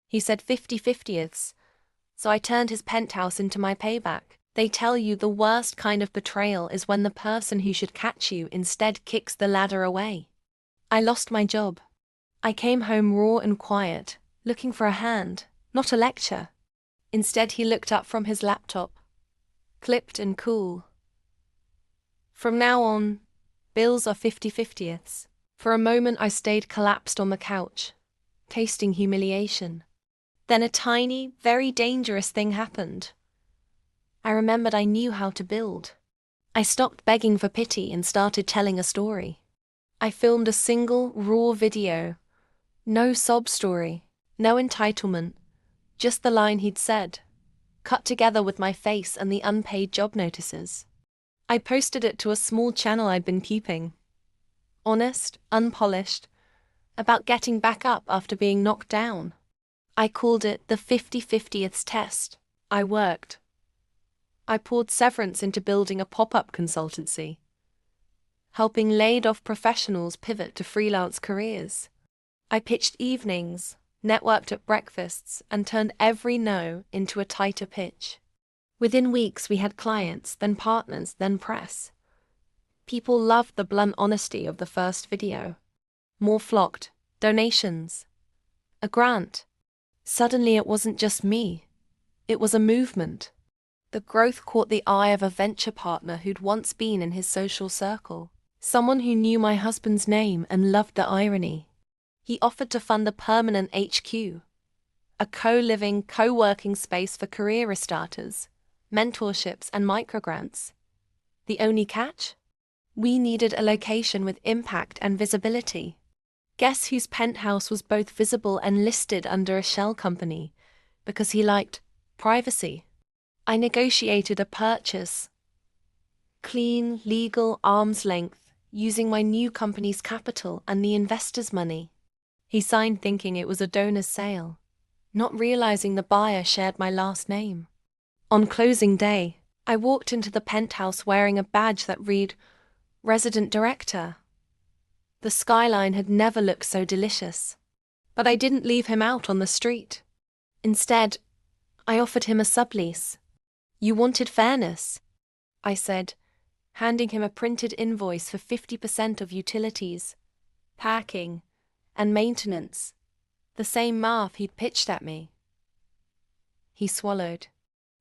He said 50/50ths, so I turned his penthouse into my payback. They tell you the worst kind of betrayal is when the person who should catch you instead kicks the ladder away. I lost my job. I came home raw and quiet, looking for a hand, not a lecture. Instead, he looked up from his laptop, clipped and cool. From now on, bills are 50/50ths. For a moment I stayed collapsed on the couch, tasting humiliation. Then a tiny, very dangerous thing happened. I remembered I knew how to build. I stopped begging for pity and started telling a story. I filmed a single, raw video. No sob story, no entitlement, just the line he'd said, cut together with my face and the unpaid job notices. I posted it to a small channel I'd been keeping. Honest, unpolished, about getting back up after being knocked down. I called it the 50/50ths test. I worked. I poured severance into building a pop-up consultancy, helping laid-off professionals pivot to freelance careers. I pitched evenings, networked at breakfasts, and turned every no into a tighter pitch. Within weeks we had clients, then partners, then press. People loved the blunt honesty of the first video. More flocked, donations, a grant. Suddenly it wasn't just me. It was a movement. The growth caught the eye of a venture partner who'd once been in his social circle, someone who knew my husband's name and loved the irony. He offered to fund a permanent HQ, a co-living, co-working space for career restarters, mentorships and microgrants. The only catch? We needed a location with impact and visibility. Guess whose penthouse was both visible and listed under a shell company, because he liked privacy. I negotiated a purchase. Clean, legal, arm's length, using my new company's capital and the investor's money. He signed thinking it was a donor's sale, not realizing the buyer shared my last name. On closing day, I walked into the penthouse wearing a badge that read, Resident Director. The skyline had never looked so delicious. But I didn't leave him out on the street. Instead, I offered him a sublease. You wanted fairness, I said, handing him a printed invoice for 50% of utilities, parking, and maintenance, the same math he'd pitched at me. He swallowed.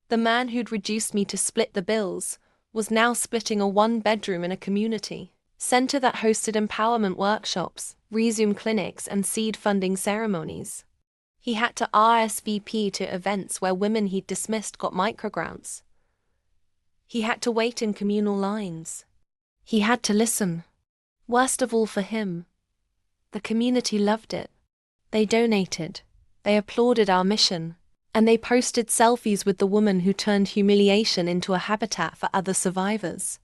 The man who'd reduced me to split the bills was now splitting a one-bedroom in a community center that hosted empowerment workshops, resume clinics, and seed funding ceremonies. He had to RSVP to events where women he'd dismissed got microgrants. He had to wait in communal lines. He had to listen. Worst of all for him, the community loved it. They donated, they applauded our mission, and they posted selfies with the woman who turned humiliation into a habitat for other survivors.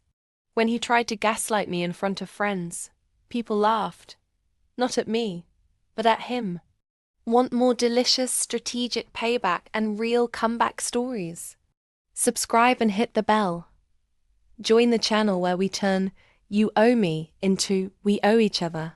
When he tried to gaslight me in front of friends, people laughed. Not at me, but at him. Want more delicious, strategic payback and real comeback stories? Subscribe and hit the bell. Join the channel where we turn "you owe me" into "we owe each other."